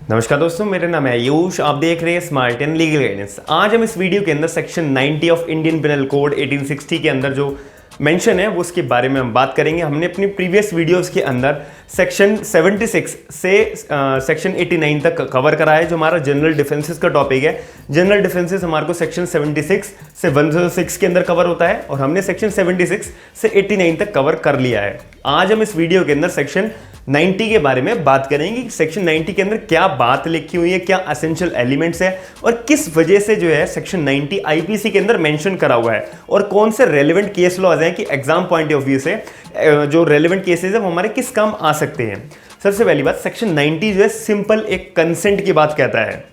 नमस्कार दोस्तों, मेरा नाम है आयुष। आप देख रहे हैं स्मार्ट एंड लीगल गाइडेंस। आज हम इस वीडियो के अंदर section 90 of Indian penal code 1860 के अंदर जो मेंशन है वो उसके बारे में हम बात करेंगे। हमने अपनी प्रीवियस वीडियोस के अंदर सेक्शन 76 से सेक्शन 89 तक कवर करा है, जो हमारा जनरल डिफेंसेस का टॉपिक है। जनरल डिफेंसेस हमारे को सेक्शन 76 से 106 के अंदर कवर होता है और हमने सेक्शन 76 से 89 तक कवर कर लिया है। आज हम इस वीडियो के अंदर सेक्शन 90 के बारे में बात करेंगे। सेक्शन 90 के अंदर क्या बात लिखी हुई है, क्या एसेंशियल एलिमेंट्स है और किस वजह से जो है सेक्शन 90 आईपीसी के अंदर मेंशन करा हुआ है और कौन से रेलेवेंट केस लॉज हैं कि एग्जाम पॉइंट ऑफ व्यू से जो रेलेवेंट केसेस है वो हमारे किस काम आ सकते हैं। सबसे पहली बात, सेक्शन 90 जो है सिंपल एक कंसेंट की बात कहता है।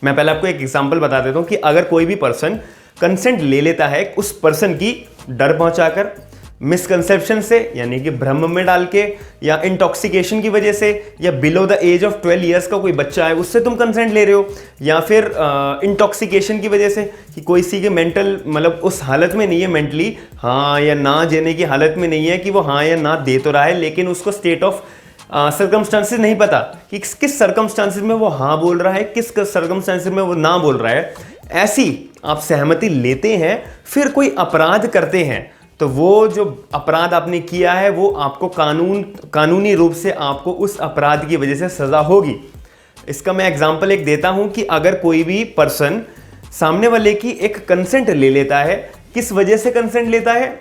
मैं पहले आपको एक एग्जांपल बता देता हूं कि अगर कोई भी पर्सन कंसेंट ले लेता है उस पर्सन की डर पहुंचाकर, मिसकंसेप्शन से यानी कि भ्रम में डाल के, या इंटॉक्सिकेशन की वजह से, या below the age of 12 years का कोई बच्चा है उससे तुम कंसेंट ले रहे हो, या फिर इंटॉक्सिकेशन की वजह से कि कोई सी के मेंटल मतलब उस हालत में नहीं है, मेंटली हाँ या ना देने की हालत में नहीं है कि वो हाँ या ना दे तो रहा है, लेकिन उसको स्टेट ऑफ सर्कमस्टांसिस नहीं पता कि किस सर्कमस्टांसिस में वो हाँ बोल रहा है, किस सर्कमस्टांसिस में वो ना बोल रहा है। ऐसी आप सहमति लेते हैं, फिर कोई अपराध करते हैं तो वो जो अपराध आपने किया है वो आपको कानूनी रूप से आपको उस अपराध की वजह से सजा होगी। इसका मैं एग्जांपल एक देता हूं कि अगर कोई भी पर्सन सामने वाले की एक कंसेंट ले लेता है, किस वजह से कंसेंट लेता है?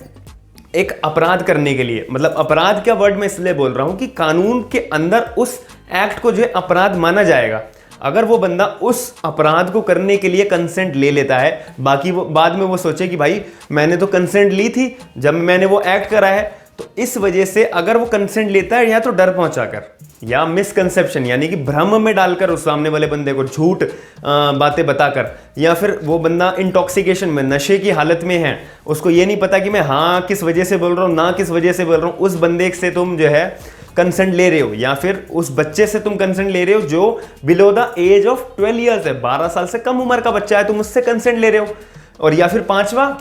एक अपराध करने के लिए। मतलब अपराध क्या वर्ड मैं इसलिए बोल रहा हूं कि कानून के अंदर उस एक्ट को जो है अपराध माना जाएगा। अगर वो बंदा उस अपराध को करने के लिए कंसेंट ले लेता है, बाकी वो बाद में वो सोचे कि भाई मैंने तो कंसेंट ली थी जब मैंने वो एक्ट करा है, तो इस वजह से अगर वो कंसेंट लेता है या तो डर पहुंचाकर या मिसकंसेप्शन यानी कि भ्रम में डालकर उस सामने वाले बंदे को झूठ बातें बताकर, या फिर वो बंदा इंटॉक्सिकेशन में नशे की हालत में है, उसको ये नहीं पता कि मैं हाँ किस वजह से बोल रहा हूँ ना किस वजह से बोल रहा हूँ, उस बंदे से तुम जो है कंसेंट ले रहे हो, या फिर उस बच्चे से तुम कंसेंट ले रहे हो जो below the age of 12 years है, 12 साल से कम उम्र का बच्चा है, तुम उससे कंसेंट ले रहे हो। और या फिर पांचवा,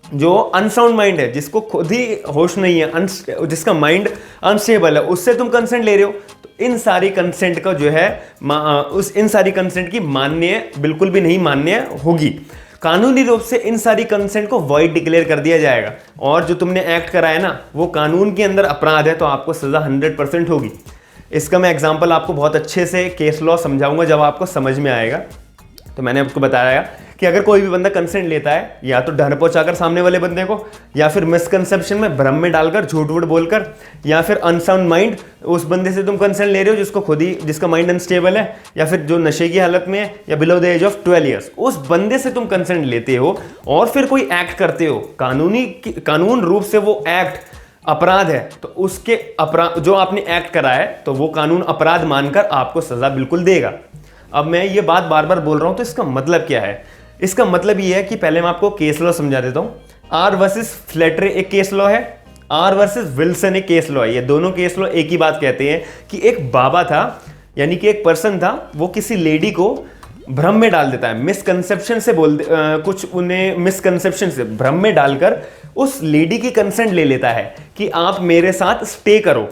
जो अनसाउंड माइंड है, जिसको खुद ही होश नहीं है, जिसका माइंड अनस्टेबल है, उससे तुम कंसेंट ले रहे हो। तो इन सारी कंसेंट का जो है इन सारी कंसेंट की मान्य बिल्कुल भी नहीं मान्य होगी। कानूनी रूप से इन सारी कंसेंट को वॉइड डिक्लेयर कर दिया जाएगा और जो तुमने एक्ट करा है ना वो कानून के अंदर अपराध है, तो आपको सजा 100% होगी। इसका मैं एग्जांपल आपको बहुत अच्छे से केस लॉ समझाऊंगा जब आपको समझ में आएगा। तो मैंने आपको बताया कि अगर कोई भी बंदा कंसेंट लेता है या तो डर पहुंचाकर सामने वाले बंदे को, या फिर मिसकंसेप्शन में भ्रम में डालकर झूठ वूठ बोलकर, या फिर अनसाउंड माइंड, उस बंदे से तुम कंसेंट ले रहे हो जिसको खुद ही जिसका माइंड अनस्टेबल है, या फिर जो नशे की हालत में है, या below the age of 12 years, उस बंदे से तुम कंसेंट लेते हो और फिर कोई एक्ट करते हो, कानून रूप से वो एक्ट अपराध है, तो उसके अपराध जो आपने एक्ट करा है तो वो कानून अपराध मानकर आपको सजा बिल्कुल देगा। अब मैं ये बात बार बार बोल रहा हूं तो इसका मतलब क्या है? इसका मतलब ये है कि पहले मैं आपको केस लॉ समझा देता हूं। आर वर्सेस फ्लेटरे एक केस लॉ है, आर वर्सेस विल्सन एक केस लॉ है। ये दोनों केस लॉ एक ही बात कहते हैं कि एक बाबा था, यानी कि एक पर्सन था, वो किसी लेडी को भ्रम में डाल देता है, मिसकंसेप्शन से कुछ उन्हें मिसकंसेप्शन से भ्रम में डालकर उस लेडी की कंसेंट ले लेता है कि आप मेरे साथ स्टे करो।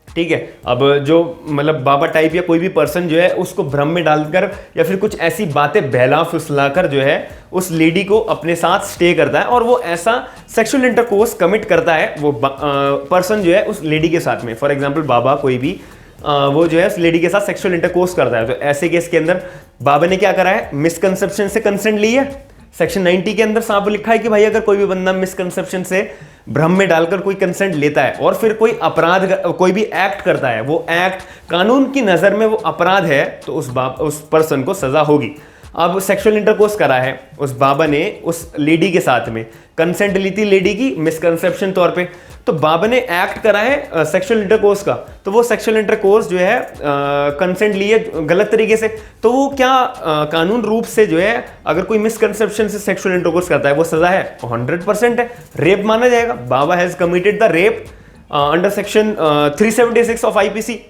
ठीक है, अब जो मतलब बाबा टाइप या कोई भी पर्सन जो है उसको भ्रम में डालकर या फिर कुछ ऐसी बातें बहला फुसलाकर जो है उस लेडी को अपने साथ स्टे करता है और वो ऐसा सेक्सुअल इंटरकोर्स कमिट करता है वो पर्सन जो है उस लेडी के साथ में। फॉर एग्जांपल बाबा कोई भी वो जो है उस लेडी के साथ सेक्सुअल इंटरकोर्स करता है, तो ऐसे केस के अंदर बाबा ने क्या करा है? मिसकंसेप्शन से कंसेंट ली है। सेक्शन 90 के अंदर साफ लिखा है कि भाई अगर कोई भी बंदा मिसकंसेप्शन से भ्रम में डालकर कोई कंसेंट लेता है और फिर कोई अपराध कोई भी एक्ट करता है, वो एक्ट कानून की नजर में वो अपराध है, तो उस पर्सन को सजा होगी। अब सेक्सुअल इंटरकोर्स करा है उस बाबा ने उस लेडी के साथ में, कंसेंट ली थी लेडी की मिसकंसेप्शन तौर पे, तो बाबा ने एक्ट करा है सेक्सुअल इंटरकोर्स का, तो वो सेक्सुअल इंटरकोर्स जो है कंसेंट लिए गलत तरीके से, तो वो क्या कानून रूप से जो है अगर कोई मिसकंसेप्शन से सेक्सुअल इंटरकोर्स करता है वो सजा है 100% है, रेप माना जाएगा। Baba has committed the rape under section 376 of IPC,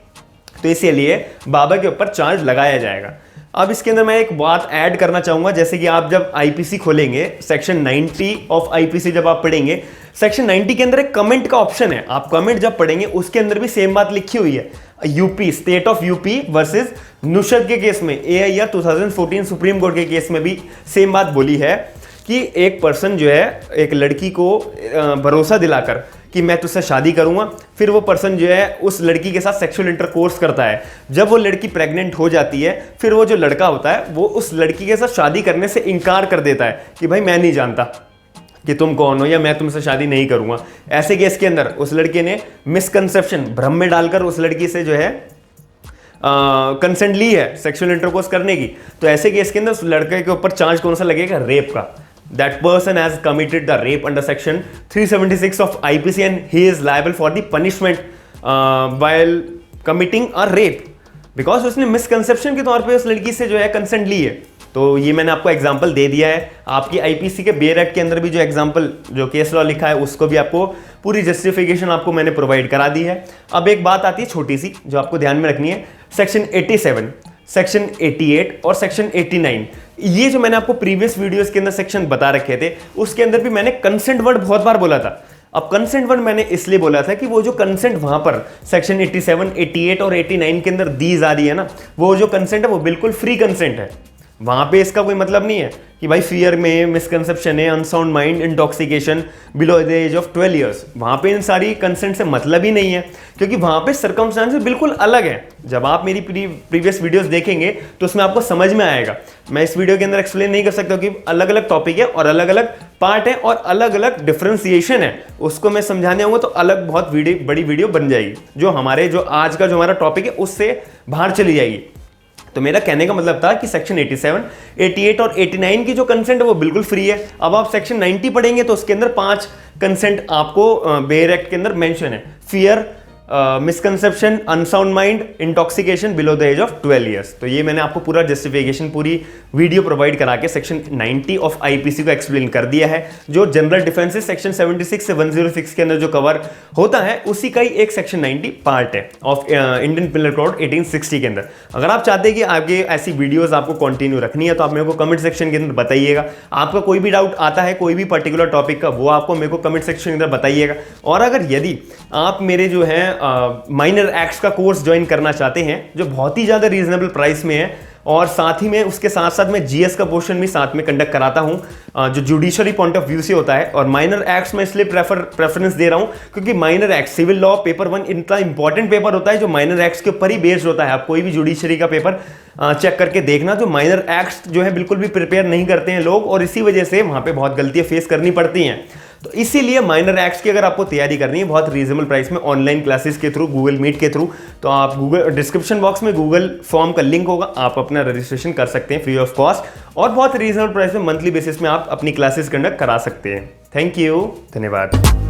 तो इसीलिए बाबा के ऊपर चार्ज लगाया जाएगा। अब इसके अंदर मैं एक बात ऐड करना चाहूंगा, जैसे कि आप जब आईपीसी खोलेंगे, सेक्शन 90 ऑफ आईपीसी जब आप पढ़ेंगे, सेक्शन 90 के अंदर एक कमेंट का ऑप्शन है। आप कमेंट जब पढ़ेंगे उसके अंदर भी सेम बात लिखी हुई है। UP, state of UP versus Nusrat के केस में AIR 2014 सुप्रीम कोर्ट के केस में भी सेम बात बोली है कि एक पर्सन जो है एक लड़की को भरोसा दिलाकर कि मैं तुझसे शादी करूंगा, फिर वो पर्सन जो है उस लड़की के साथ सेक्सुअल इंटरकोर्स करता है। जब वो लड़की प्रेग्नेंट हो जाती है, फिर वो जो लड़का होता है वो उस लड़की के साथ शादी करने से इनकार कर देता है कि भाई मैं नहीं जानता कि तुम कौन हो या मैं तुमसे शादी नहीं करूंगा। ऐसे केस के अंदर उस लड़के ने मिसकंसेप्शन, भ्रम में डालकर उस लड़की से जो है कंसेंट ली है सेक्सुअल इंटरकोर्स करने की। तो ऐसे केस के अंदर उस लड़के के ऊपर चार्ज कौन सा लगेगा? रेप का। That person has committed the rape under section 376 of IPC and he is liable for the punishment while committing a rape because उसने मिसकंसेप्शन के तौर पे उस लड़की से जो है कंसेंट ली है। तो ये मैंने आपको एग्जांपल दे दिया है। आपकी IPC के बेयर एक्ट के अंदर भी जो एग्जांपल जो केस लॉ लिखा है उसको भी आपको पूरी जस्टिफिकेशन आपको मैंने प्रोवाइड करा दी है। अब एक बात आती है छोटी सी जो आपको ध्यान में रखनी है, सेक्शन 87, सेक्शन 88 और सेक्शन 89। ये जो मैंने आपको प्रीवियस वीडियोस के अंदर सेक्शन बता रखे थे उसके अंदर भी मैंने कंसेंट वर्ड बहुत बार बोला था। अब कंसेंट वर्ड मैंने इसलिए बोला था कि वो जो कंसेंट वहां पर सेक्शन 87, 88 और 89 के अंदर दी जा रही है ना, वो जो कंसेंट है वो बिल्कुल फ्री कंसेंट है। वहां पे इसका कोई मतलब नहीं है कि भाई फियर में, मिसकंसेप्शन है, unsound mind, intoxication, below the age of 12 years, वहां पे इन सारी कंसेंट से मतलब ही नहीं है क्योंकि वहां पे सर्कमस्टांसेस बिल्कुल अलग है। जब आप मेरी प्रीवियस वीडियोस देखेंगे तो उसमें आपको समझ में आएगा। मैं इस वीडियो के अंदर एक्सप्लेन नहीं कर सकता कि अलग अलग टॉपिक है और अलग अलग पार्ट है और अलग अलग डिफरेंशिएशन है, उसको मैं समझाने आऊंगा तो अलग बहुत बड़ी वीडियो बन जाएगी जो आज का जो हमारा टॉपिक है उससे बाहर चली जाएगी। तो मेरा कहने का मतलब था कि सेक्शन 87, 88 और 89 की जो कंसेंट है वो बिल्कुल फ्री है। अब आप सेक्शन 90 पढ़ेंगे तो उसके अंदर 5 कंसेंट आपको बेयर एक्ट के अंदर मेंशन है, fear, misconception, unsound mind, intoxication, below the age of 12 years. तो ये मैंने आपको पूरा जस्टिफिकेशन, पूरी वीडियो प्रोवाइड करा के सेक्शन 90 ऑफ IPC को एक्सप्लेन कर दिया है। जो जनरल डिफेंसेस सेक्शन 76 से 106 के अंदर जो कवर होता है उसी का ही एक सेक्शन 90 पार्ट है ऑफ इंडियन पिनल कोड 1860 के अंदर। अगर आप चाहते हैं कि आगे ऐसी वीडियोस आपको कंटिन्यू रखनी है तो आप मेरे को कमेंट सेक्शन के अंदर बताइएगा। आपका कोई भी डाउट आता है कोई भी पर्टिकुलर टॉपिक का, वो आपको मेरे को कमेंट सेक्शन के अंदर बताइएगा। और अगर यदि आप मेरे जो है माइनर एक्ट्स का कोर्स ज्वाइन करना चाहते हैं जो बहुत ही ज़्यादा रीजनेबल प्राइस में है और साथ ही में उसके साथ साथ मैं GS का पोर्शन भी साथ में कंडक्ट कराता हूं जो जुडिशरी पॉइंट ऑफ व्यू से होता है। और माइनर एक्ट्स में इसलिए प्रेफरेंस दे रहा हूं क्योंकि minor act civil law paper 1 इतना इंपॉर्टेंट पेपर होता है जो माइनर एक्ट्स के ऊपर ही बेस्ड होता है। आप कोई भी जुडिशरी का पेपर चेक करके देखना, जो माइनर एक्ट्स जो है बिल्कुल भी प्रिपेयर नहीं करते हैं लोग और इसी वजह से वहां पे बहुत गलतियां फेस करनी पड़ती हैं। तो इसीलिए माइनर एक्ट्स की अगर आपको तैयारी करनी है बहुत रीजनेबल प्राइस में ऑनलाइन क्लासेस के थ्रू, गूगल मीट के थ्रू, तो आप गूगल डिस्क्रिप्शन बॉक्स में गूगल फॉर्म का लिंक होगा, आप अपना रजिस्ट्रेशन कर सकते हैं फ्री ऑफ कॉस्ट और बहुत रीजनेबल प्राइस में मंथली बेसिस में आप अपनी क्लासेस कंडक्ट करा सकते हैं। थैंक यू, धन्यवाद।